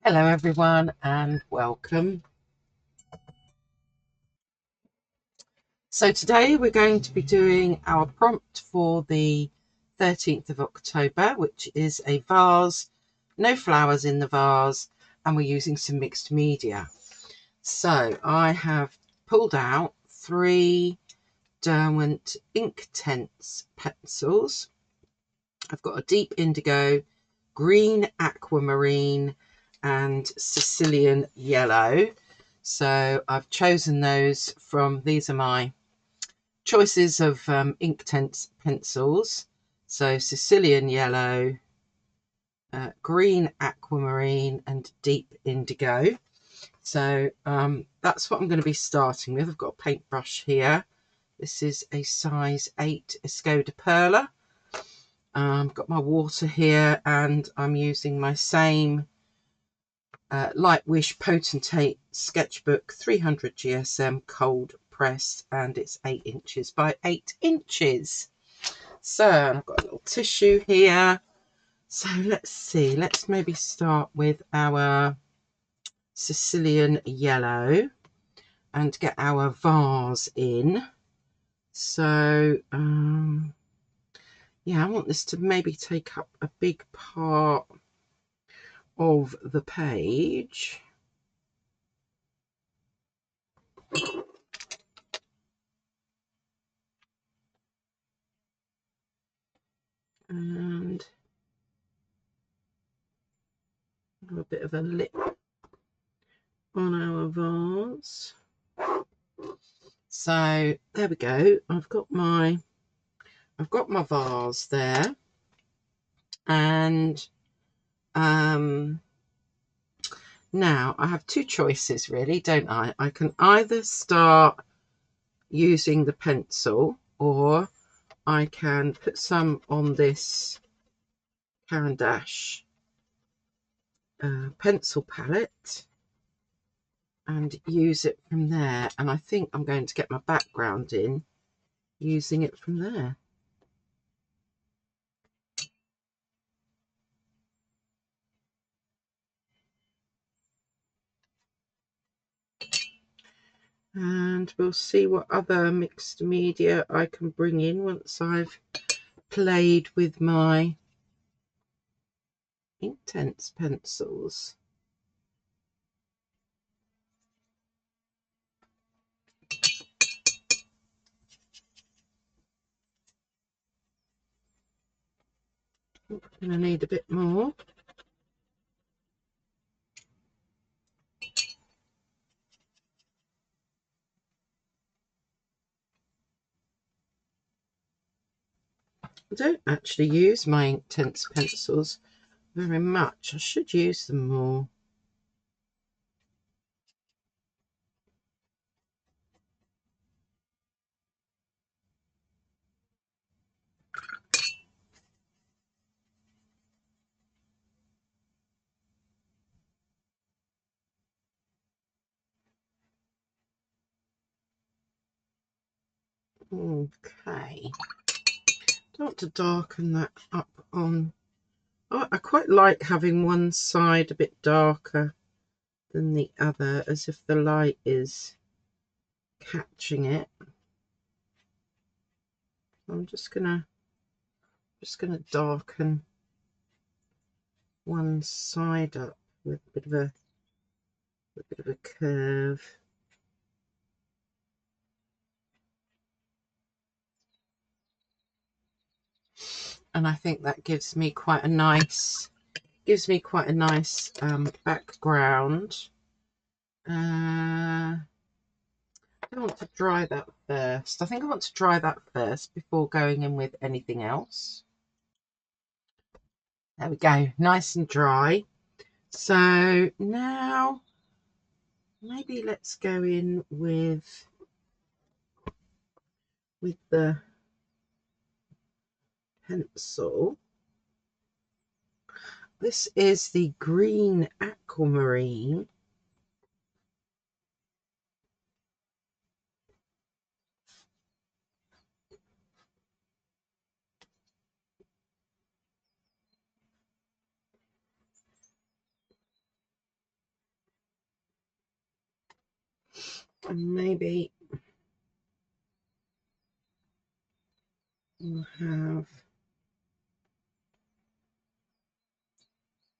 Hello everyone and welcome. So today we're going to be doing our prompt for the 13th of October, which is a vase, no flowers in the vase, and we're using some mixed media. So I have pulled out 3 Derwent Inktense pencils. I've got a deep indigo, green aquamarine and Sicilian yellow. So I've chosen those from, these are my choices of Inktense pencils. So Sicilian yellow, green aquamarine and deep indigo. So that's what I'm going to be starting with. I've got a paintbrush here. This is a size 8 Esco de Perla. Got my water here and I'm using my same Light Wish Potentate Sketchbook 300 GSM cold press, and it's 8 inches by 8 inches. So I've got a little tissue here. So let's see, let's maybe start with our Sicilian yellow and get our vase in. So yeah, I want this to maybe take up a big part of the page. And a bit of a lip on our vase. So there we go. I've got my vase there, and now I have 2 choices really, don't I? I can either start using the pencil, or I can put some on this Caran dache pencil palette and use it from there. And I think I'm going to get my background in using it from there. And we'll see what other mixed media I can bring in once I've played with my Inktense pencils. I'm going to need a bit more. I don't actually use my Inktense pencils very much. I should use them more. Okay. Don't want to darken that up on. Oh, I quite like having one side a bit darker than the other, as if the light is catching it. I'm just gonna darken one side up with a bit of a curve. And I think that gives me quite a nice background. I want to dry that first. I think I want to dry that first before going in with anything else. There we go, nice and dry. So now maybe let's go in with the pencil. This is the green aquamarine. And maybe we'll have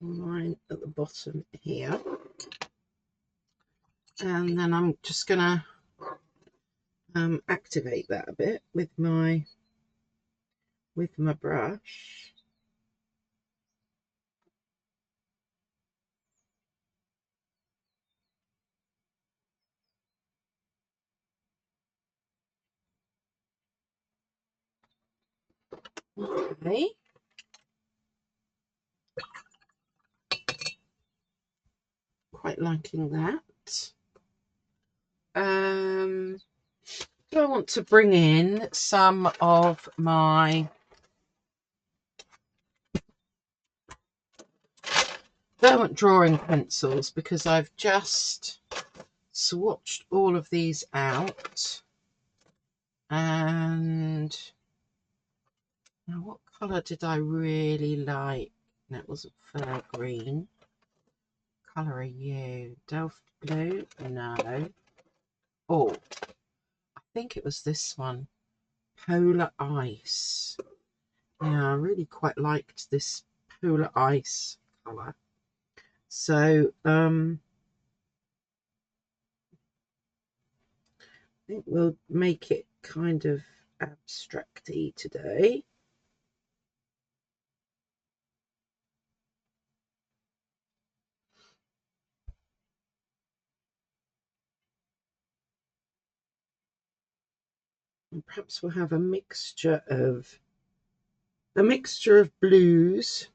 line at the bottom here. And then I'm just gonna activate that a bit with my brush. Okay. Quite liking that. Do I want to bring in some of my derwent drawing pencils, because I've just swatched all of these out. And now, what colour did I really like? That wasn't fur green. What colour are you? Delft blue? No. Oh, I think it was this one. Polar ice. Yeah, I really quite liked this polar ice colour. So I think we'll make it kind of abstract-y today. And perhaps we'll have a mixture of blues.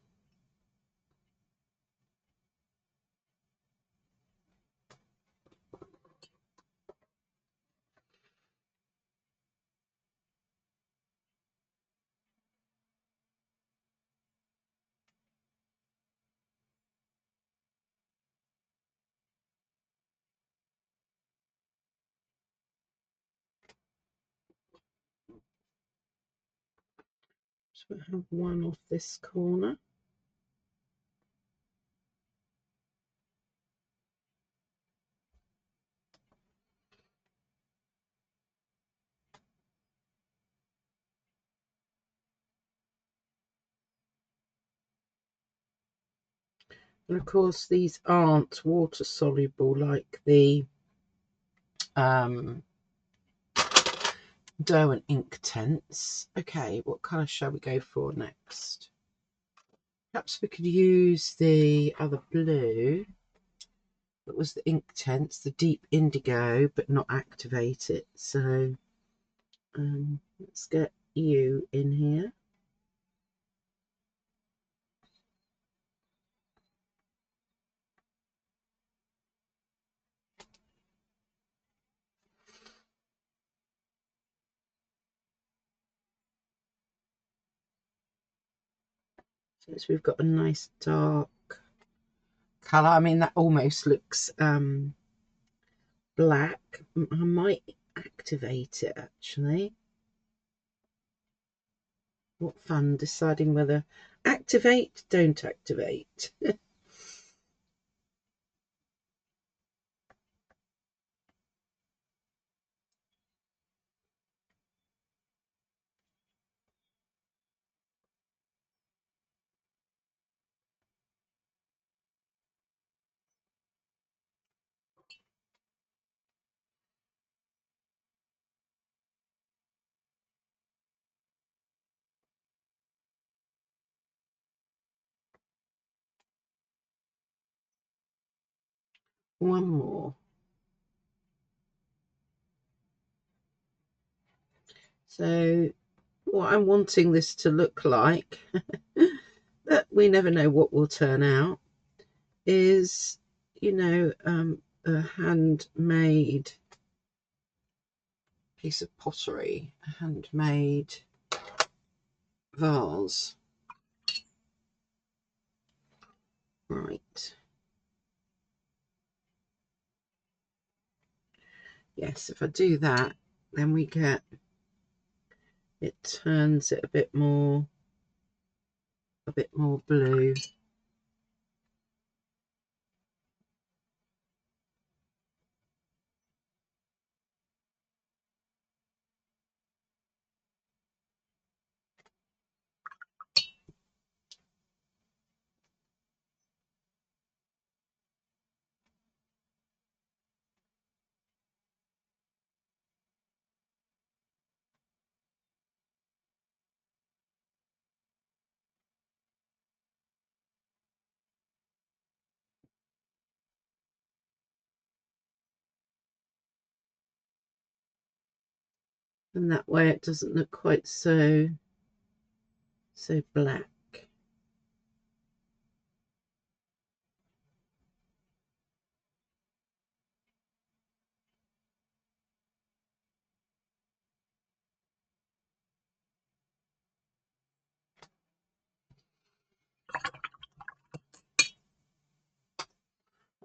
So we'll have one off this corner. And of course, these aren't water soluble like the derwent Inktense. Okay, what colour shall we go for next? Perhaps we could use the other blue. That was the Inktense, the deep indigo, but not activate it. So let's get you in here. So we've got a nice dark colour. I mean, that almost looks black. I might activate it actually. What fun deciding whether activate, don't activate. One more. So what I'm wanting this to look like, but we never know what will turn out, is, you know, a handmade piece of pottery, a handmade vase. Right. Yes, if I do that, then we get, it turns it a bit more blue. and that way it doesn't look quite so black.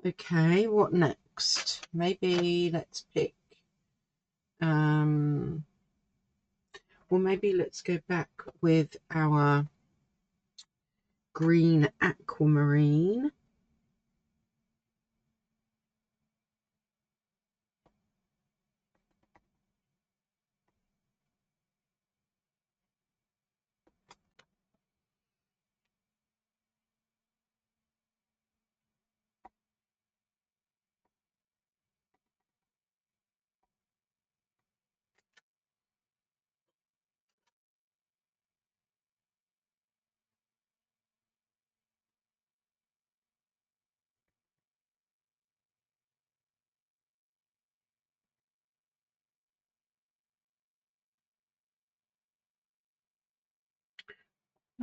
Okay, what next? Maybe let's pick well, maybe let's go back with our green aquamarine.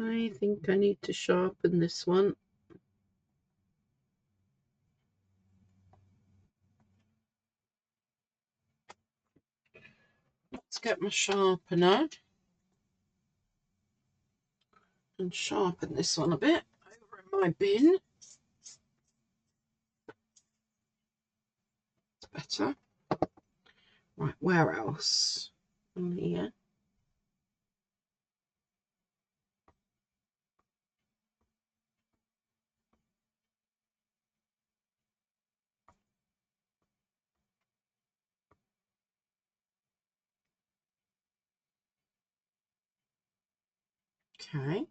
I think I need to sharpen this one. Let's get my sharpener and sharpen this one a bit over in my bin. It's better. Right, where else? On here. Okay.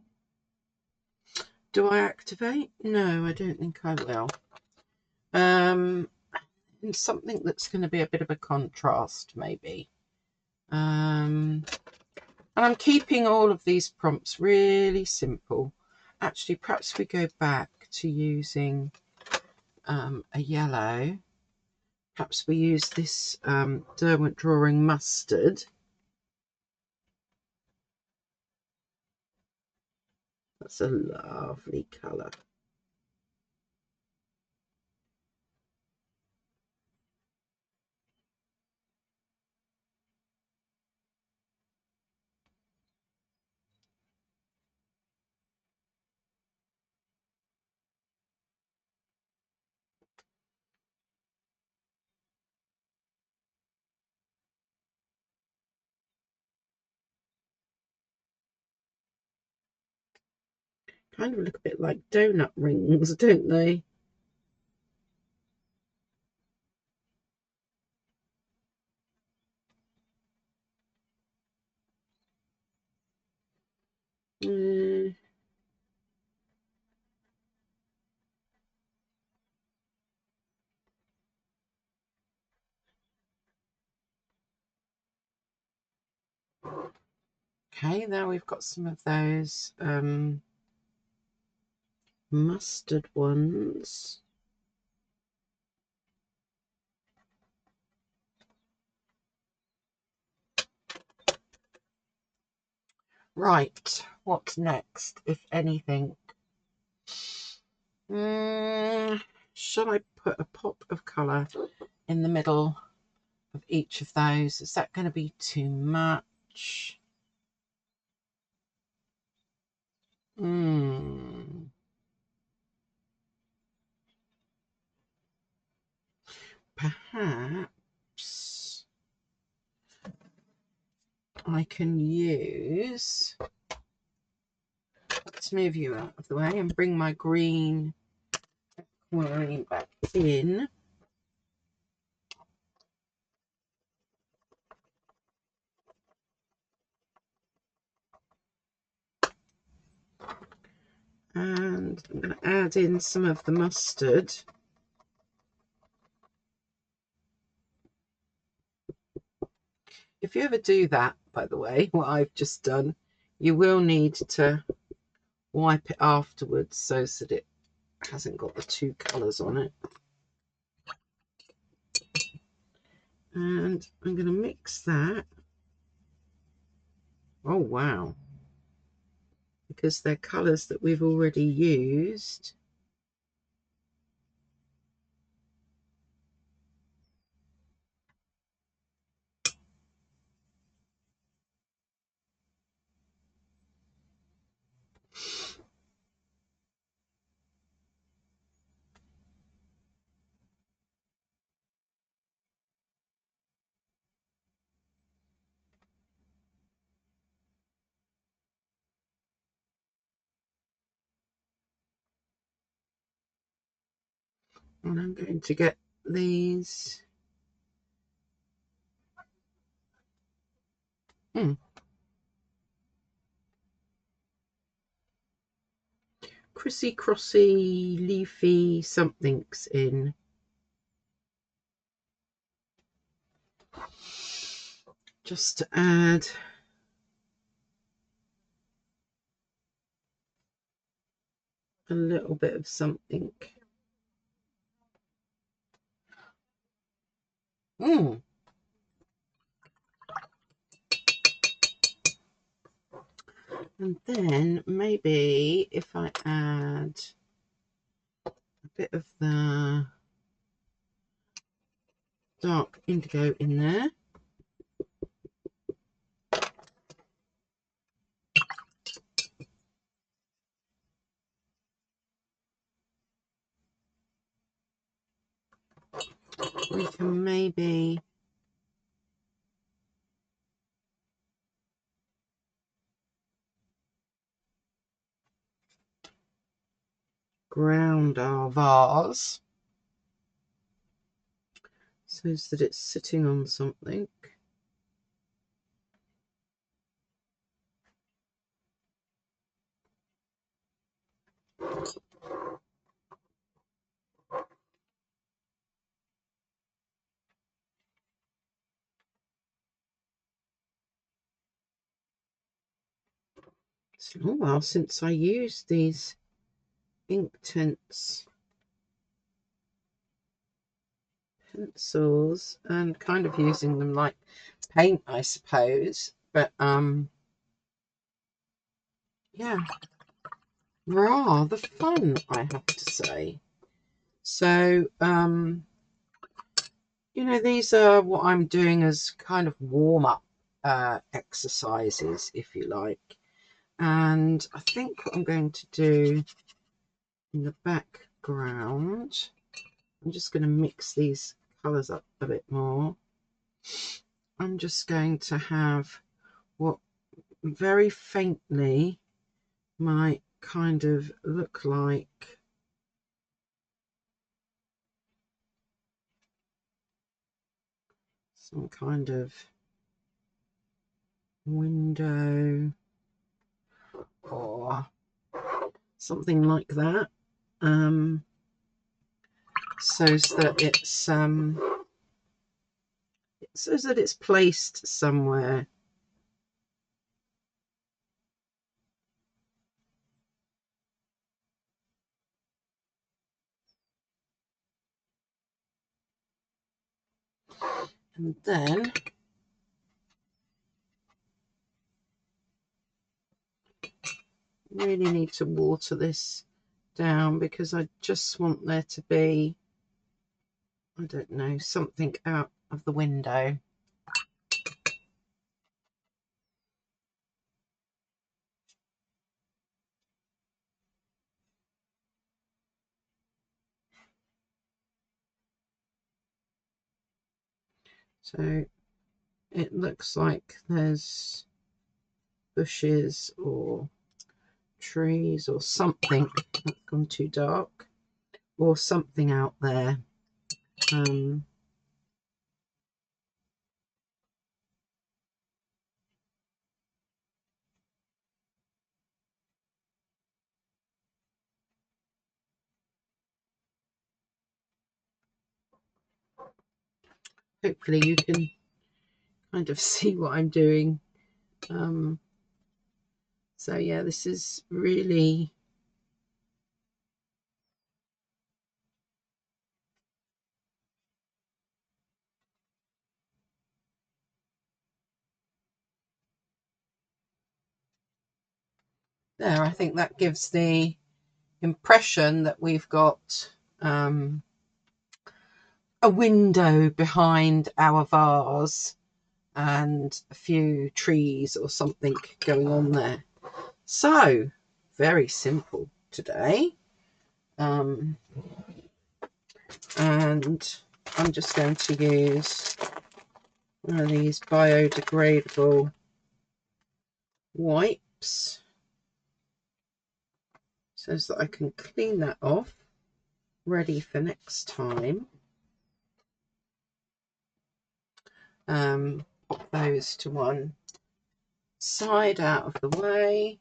Do I activate? No, I don't think I will. And something that's going to be a bit of a contrast, maybe. And I'm keeping all of these prompts really simple. Actually, perhaps we go back to using a yellow. Perhaps we use this Derwent Drawing Mustard. That's a lovely colour. Kind of look a bit like donut rings, don't they? Okay, now we've got some of those mustard ones. Right, what's next, if anything? Shall I put a pop of colour in the middle of each of those? Is that going to be too much? Perhaps I can use, let's move you out of the way and bring my green aquamarine back in. And I'm going to add in some of the mustard. If you ever do that, by the way, what I've just done, you will need to wipe it afterwards so that it hasn't got the two colours on it. And I'm going to mix that Oh wow, because they're colours that we've already used. And I'm going to get these crissy crossy leafy somethings in, just to add a little bit of something. And then maybe if I add a bit of the dark indigo in there. We can maybe ground our vase so that it's sitting on something. It's been a while since I used these Inktense pencils, and kind of using them like paint, I suppose. But yeah, rather fun, I have to say. So you know, these are what I'm doing as kind of warm-up exercises, if you like. And I think what I'm going to do in the background, I'm just going to mix these colours up a bit more. I'm just going to have what very faintly might kind of look like some kind of window or something like that, so that it's placed somewhere. And then really need to water this down because I just want there to be, I don't know, something out of the window. So it looks like there's bushes or trees or something. That's gone too dark, or something out there. Hopefully you can kind of see what I'm doing. So yeah, this is really There, I think that gives the impression that we've got a window behind our vase and a few trees or something going on there. So very simple today. And I'm just going to use one of these biodegradable wipes so that I can clean that off, ready for next time. Pop those to one side out of the way.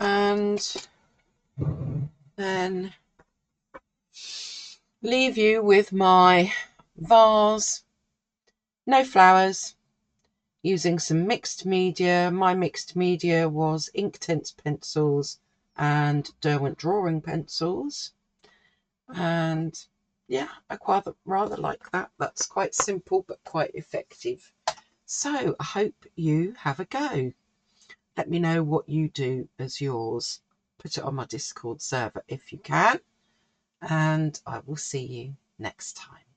And then leave you with my vase, no flowers, using some mixed media. My mixed media was Inktense pencils and Derwent drawing pencils. And yeah, I quite rather like that. That's quite simple but quite effective. So I hope you have a go. Let me know what you do as yours. Put it on my Discord server if you can. And I will see you next time.